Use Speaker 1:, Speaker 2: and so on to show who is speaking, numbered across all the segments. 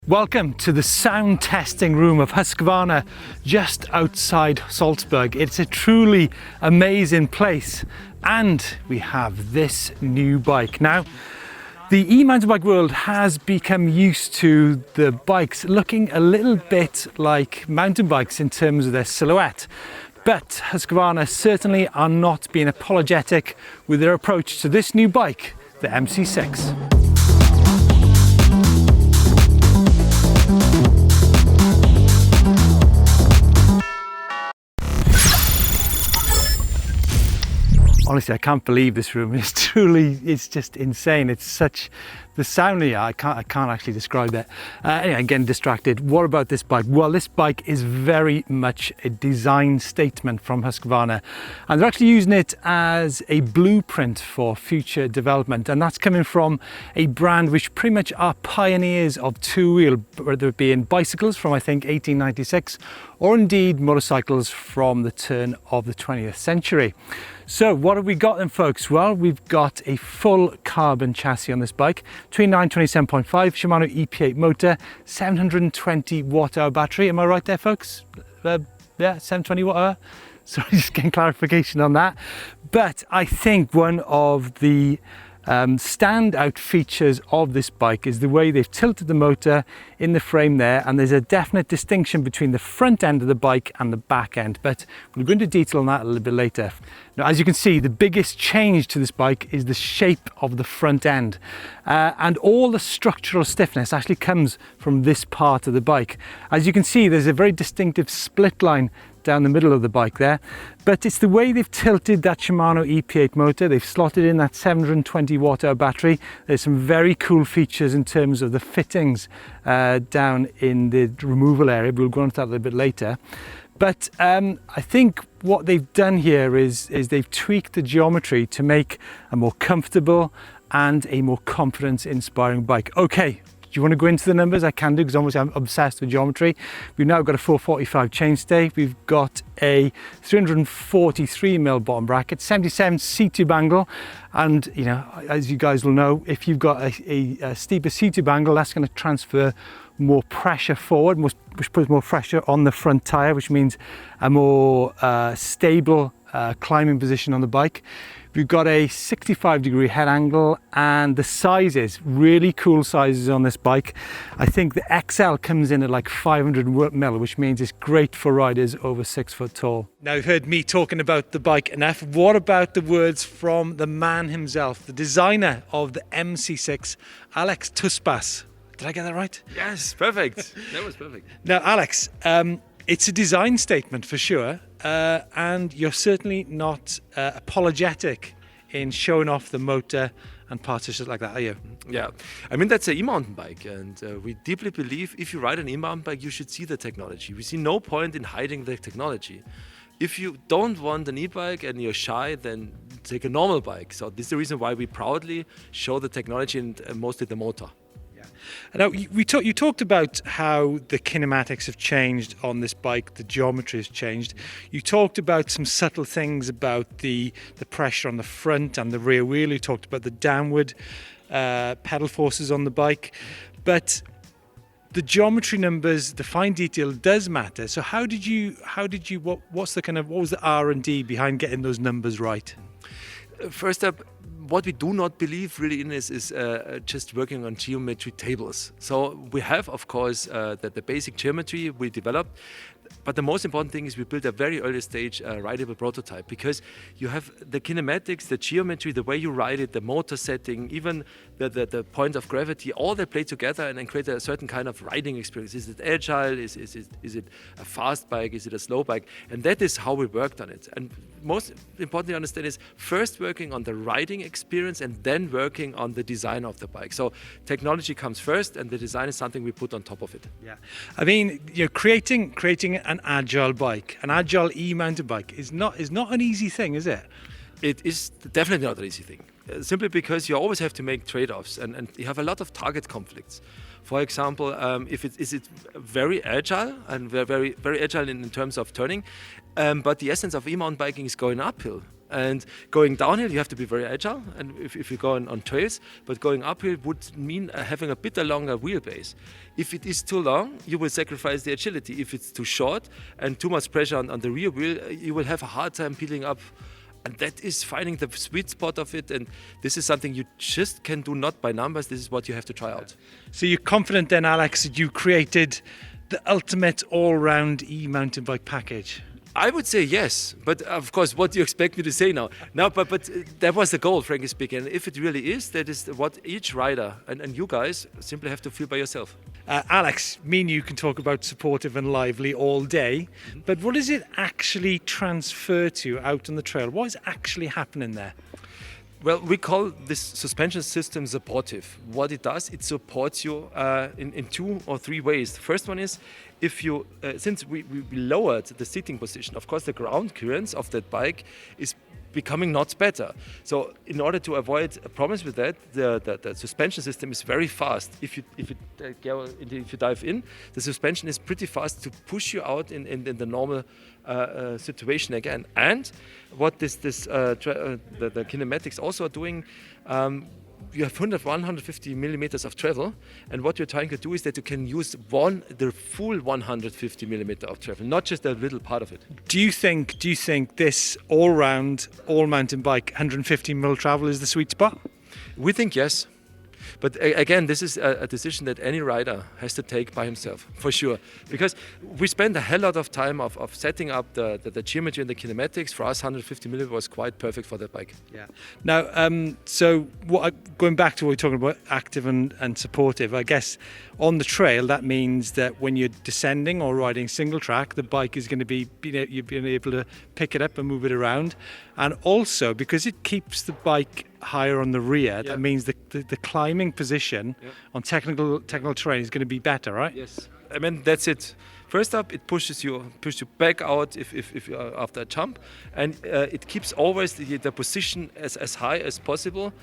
Speaker 1: Welcome to the sound testing room of Husqvarna just outside Salzburg. It's a truly amazing place, and we have this new bike. Now, the e-mountain bike world has become used to the bikes looking a little bit like mountain bikes in terms of their silhouette. But Husqvarna certainly are not being apologetic with their approach to this new bike, the MC6. Honestly, I can't believe this room. It's just insane. It's such, the sound here, I can't actually describe it. Anyway, I'm getting distracted. What about this bike? Well, this bike is very much a design statement from Husqvarna, and they're actually using it as a blueprint for future development. And that's coming from a brand which pretty much are pioneers of two-wheel, whether it be in bicycles from, I think, 1896, or indeed motorcycles from the turn of the 20th century. So what have we got then, folks? Well, we've got a full carbon chassis on this bike, 2927.5 Shimano EP8 motor, 720 watt-hour battery. Am I right there, folks? Yeah, 720 watt-hour. Sorry, just getting clarification on that. But I think one of the standout features of this bike is the way they've tilted the motor in the frame there, and there's a definite distinction between the front end of the bike and the back end, but we'll go into detail on that a little bit later. Now, as you can see, the biggest change to this bike is the shape of the front end, and all the structural stiffness actually comes from this part of the bike. As you can see, there's a very distinctive split line down the middle of the bike there, but it's the way they've tilted that Shimano EP8 motor. They've slotted in that 720 watt-hour battery. There's some very cool features in terms of the fittings down in the removal area. We'll go into that a little bit later. But I think what they've done here is they've tweaked the geometry to make a more comfortable and a more confidence-inspiring bike. Okay. Do you want to go into the numbers? I can do, because obviously I'm obsessed with geometry. We've now got a 445 chainstay. We've got a 343mm bottom bracket, 77 seat-tube angle. And, you know, as you guys will know, if you've got a steeper seat-tube angle, that's going to transfer more pressure forward, which puts more pressure on the front tyre, which means a more stable climbing position on the bike. We've got a 65-degree head angle, and the sizes, really cool sizes on this bike. I think the XL comes in at like 500mm, which means it's great for riders over 6 foot tall. Now, you've heard me talking about the bike enough. What about the words from the man himself, the designer of the MC6, Alex Tuspas? Did I get that right?
Speaker 2: Yes, perfect. That was perfect.
Speaker 1: Now, Alex, it's a design statement for sure, and you're certainly not apologetic in showing off the motor and parts like that, are you?
Speaker 2: Yeah, I mean, that's an e-mountain bike, and we deeply believe if you ride an e-mountain bike, you should see the technology. We see no point in hiding the technology. If you don't want an e-bike and you're shy, then take a normal bike. So this is the reason why we proudly show the technology and mostly the motor.
Speaker 1: Now, you talked about how the kinematics have changed on this bike, the geometry has changed. You talked about some subtle things about the pressure on the front and the rear wheel. You talked about the downward pedal forces on the bike. But the geometry numbers, the fine detail does matter. So what was the R&D behind getting those numbers right?
Speaker 2: First up, what we do not believe really in is just working on geometry tables. So we have, of course, the basic geometry we developed, but the most important thing is we built a very early stage rideable prototype, because you have the kinematics, the geometry, the way you ride it, the motor setting, even the point of gravity, all they play together and then create a certain kind of riding experience. Is it agile? Is it a fast bike? Is it a slow bike? And that is how we worked on it. And most importantly, understand is first working on the riding experience and then working on the design of the bike. So technology comes first, and the design is something we put on top of it. Yeah,
Speaker 1: I mean, you know, creating an agile bike, an agile e-mountain bike is not an easy thing, is it?
Speaker 2: It is definitely not an easy thing. Simply because you always have to make trade-offs, and you have a lot of target conflicts. For example, is it very agile and very agile in terms of turning, but the essence of e-mountain biking is going uphill. And going downhill, you have to be very agile, and if you go on trails, but going uphill would mean having a bit longer wheelbase. If it is too long, you will sacrifice the agility. If it's too short and too much pressure on the rear wheel, you will have a hard time peeling up. And that is finding the sweet spot of it, and this is something you just can do not by numbers. This is what you have to try out.
Speaker 1: So you're confident then, Alex, that you created the ultimate all-round e-mountain bike package?
Speaker 2: I would say yes, but of course, what do you expect me to say now? No, but that was the goal, frankly speaking. And if it really is, that is what each rider and you guys simply have to feel by yourself.
Speaker 1: Alex, me and you can talk about supportive and lively all day, but what does it actually transfer to out on the trail? What is actually happening there?
Speaker 2: Well, we call this suspension system supportive. What it does, it supports you in 2 or 3 ways. The first one is, if you, since we lowered the seating position, of course the ground clearance of that bike is becoming not better. So in order to avoid problems with that, the suspension system is very fast. If you dive in, the suspension is pretty fast to push you out in the normal situation again. And what the kinematics also are doing, you have 150 millimeters of travel, and what you're trying to do is that you can use the full 150 millimeter of travel, not just a little part of it.
Speaker 1: Do you think this all-round, all-mountain bike 150 mil travel is the sweet spot?
Speaker 2: We think yes. But again, this is a decision that any rider has to take by himself, for sure. Because we spend a hell lot of time of setting up the geometry and the kinematics. For us, 150 millimeter was quite perfect for that bike.
Speaker 1: Yeah. Now, going back to what we're talking about, active and supportive, I guess on the trail, that means that when you're descending or riding single track, the bike is going to be, you're being able to pick it up and move it around. And also, because it keeps the bike higher on the rear, that means the climbing position on technical terrain is going to be better, right?
Speaker 2: Yes. I mean, that's it. First up, it pushes you back out if you are after a jump, and it keeps always the position as high as possible,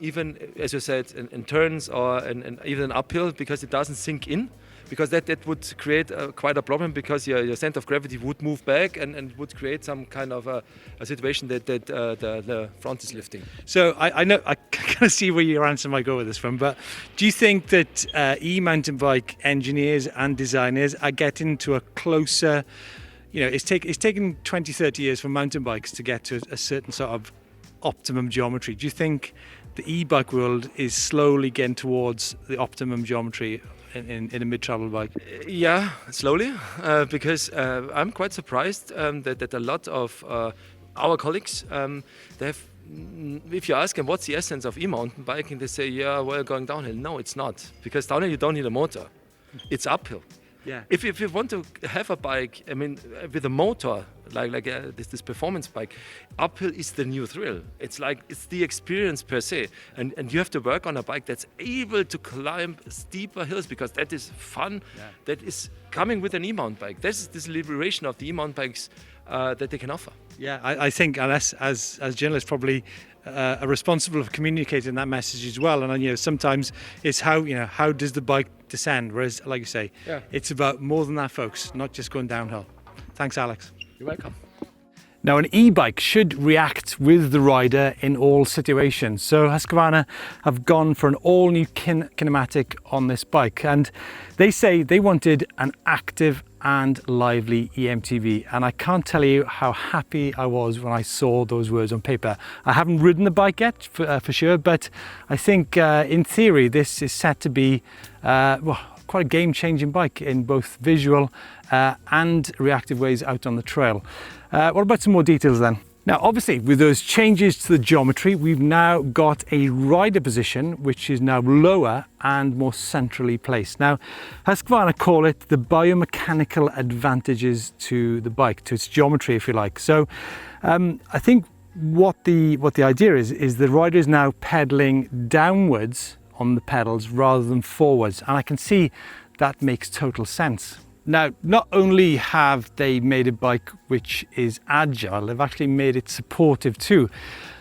Speaker 2: even as you said in turns or even uphill, because it doesn't sink in. Because that would create quite a problem, because your center of gravity would move back and would create some kind of a situation that the front is lifting.
Speaker 1: So I know, I kind of see where your answer might go with this from, but do you think that e-mountain bike engineers and designers are getting to a closer, it's taken 20, 30 years for mountain bikes to get to a certain sort of optimum geometry. Do you think the e-bike world is slowly getting towards the optimum geometry in a mid-travel bike?
Speaker 2: Yeah, slowly, because I'm quite surprised that a lot of our colleagues, they have, if you ask them what's the essence of e-mountain biking, they say, yeah, well, going downhill. No, it's not, because downhill you don't need a motor. It's uphill.
Speaker 1: Yeah.
Speaker 2: If you want to have a bike, I mean, with a motor, like this performance bike, uphill is the new thrill. It's the experience per se, and you have to work on a bike that's able to climb steeper hills, because that is fun. Yeah. That is coming with an e-mountain bike. This is this liberation of the e-mountain bikes that they can offer. Yeah,
Speaker 1: I think, and as journalists probably are responsible for communicating that message as well. And sometimes it's how does the bike descend, whereas, like you say, it's about more than that, folks, not just going downhill. Thanks, Alex.
Speaker 2: You're welcome.
Speaker 1: Now, an e-bike should react with the rider in all situations. So Husqvarna have gone for an all-new kinematic on this bike, and they say they wanted an active and lively eMTB, and I can't tell you how happy I was when I saw those words on paper. I haven't ridden the bike yet for sure, but I think in theory this is set to be quite a game-changing bike in both visual and reactive ways out on the trail. What about some more details then? Now, obviously, with those changes to the geometry, we've now got a rider position which is now lower and more centrally placed. Now, Husqvarna call it the biomechanical advantages to the bike, to its geometry, if you like. So I think what the idea is the rider is now pedaling downwards on the pedals rather than forwards, and I can see that makes total sense. Now, not only have they made a bike which is agile, they've actually made it supportive too.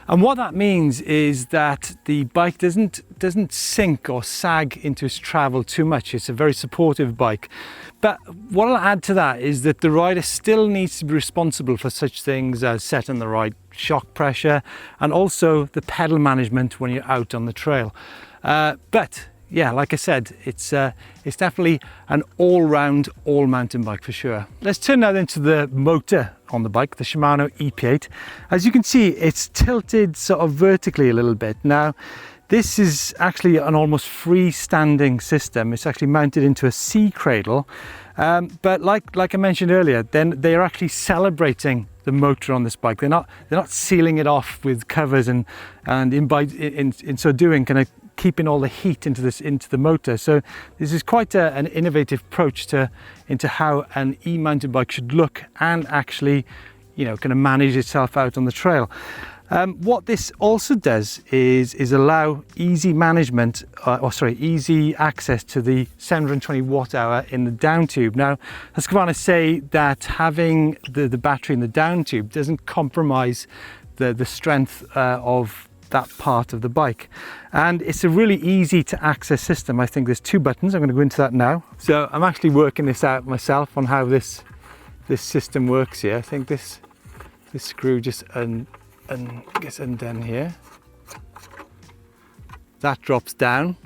Speaker 1: And what that means is that the bike doesn't sink or sag into its travel too much. It's a very supportive bike. But what I'll add to that is that the rider still needs to be responsible for such things as setting the right shock pressure and also the pedal management when you're out on the trail. But yeah, like I said, it's definitely an all-round, all-mountain bike for sure. Let's turn now then to the motor on the bike, the Shimano EP8. As you can see, it's tilted sort of vertically a little bit. Now, this is actually an almost freestanding system. It's actually mounted into a C cradle. But like I mentioned earlier, then they're actually celebrating the motor on this bike. They're not sealing it off with covers and in so doing kind of keeping all the heat into the motor. So this is quite an innovative approach into how an e-mountain bike should look and actually, you know, kind of manage itself out on the trail. What this also does is allow easy management, easy access to the 720 watt hour in the down tube. Now, Husqvarna say that having the battery in the down tube doesn't compromise the strength of that part of the bike, and it's a really easy to access system. I think there's 2 buttons. I'm going to go into that now. So I'm actually working this out myself on how this system works here. I think this screw just gets undone here. That drops down,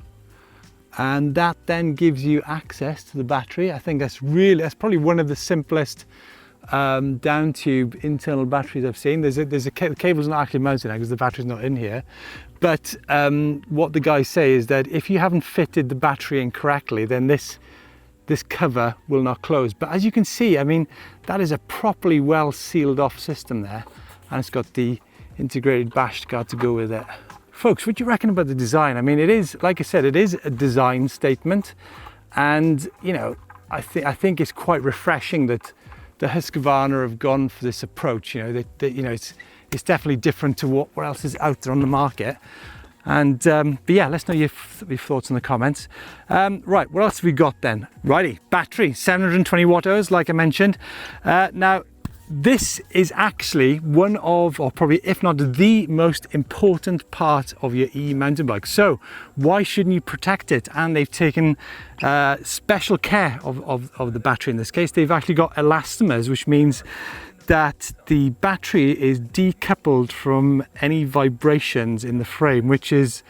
Speaker 1: and that then gives you access to the battery. I think that's probably one of the simplest down tube internal batteries I've seen. The cable's not actually mounted now because the battery's not in here, but what the guys say is that if you haven't fitted the battery in correctly, then this cover will not close. But as you can see, I mean, that is a properly well sealed off system there, and it's got the integrated bash guard to go with it. Folks, what do you reckon about the design? I mean, it is, like I said, it is a design statement, and you know, I think it's quite refreshing that the Husqvarna have gone for this approach. You know, you know, it's definitely different to what else is out there on the market. And but yeah, let's know your thoughts in the comments. Right, what else have we got then? Righty, battery, 720 watt hours, like I mentioned. Now, this is actually one of, or probably if not the most important part of your e-mountain bike. So why shouldn't you protect it? And they've taken special care of the battery in this case. They've actually got elastomers, which means that the battery is decoupled from any vibrations in the frame, which is,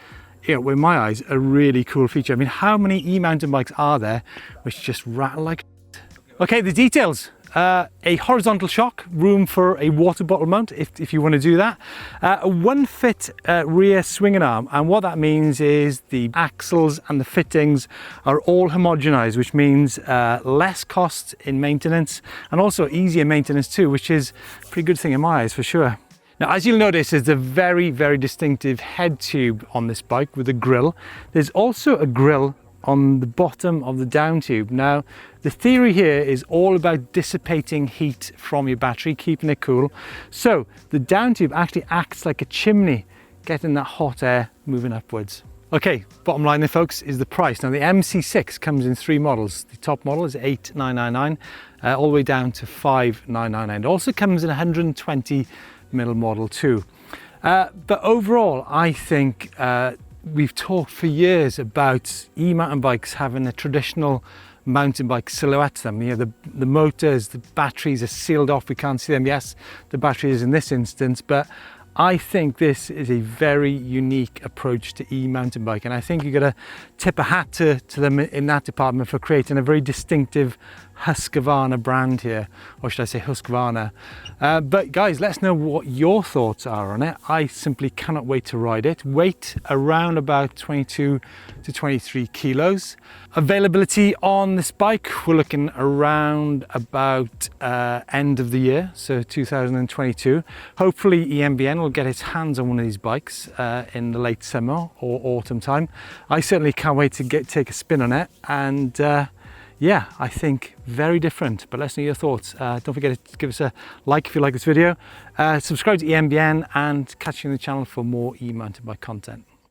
Speaker 1: you know, in my eyes, a really cool feature. I mean, how many e-mountain bikes are there which just rattle like shit? Okay, the details. A horizontal shock, room for a water bottle mount if you want to do that. A 1-fit rear swinging arm, and what that means is the axles and the fittings are all homogenized, which means less cost in maintenance and also easier maintenance too, which is a pretty good thing in my eyes for sure. Now, as you'll notice, there's a very, very distinctive head tube on this bike with a grille. There's also a grille on the bottom of the down tube. Now, the theory here is all about dissipating heat from your battery, keeping it cool. So the down tube actually acts like a chimney, getting that hot air moving upwards. Okay, bottom line there, folks, is the price. Now, the MC6 comes in 3 models. The top model is 8,999, all the way down to 5,999. It also comes in 120mm model too. But overall, I think we've talked for years about e-mountain bikes having a traditional mountain bike silhouette to them. You know, the motors, the batteries are sealed off, we can't see them. Yes, the battery is in this instance, but I think this is a very unique approach to e-mountain bike, and I think you've got to tip a hat to them in that department for creating a very distinctive Husqvarna brand here, or should I say Husqvarna. But guys, let us know what your thoughts are on it. I simply cannot wait to ride it. Weight around about 22 to 23 kilos. Availability on this bike, we're looking around about end of the year, so 2022. Hopefully EMBN will get its hands on one of these bikes in the late summer or autumn time. I certainly can't wait to take a spin on it, and yeah, I think very different, but let's know your thoughts. Don't forget to give us a like if you like this video, subscribe to EMBN, and catch you on the channel for more e-mountain bike content.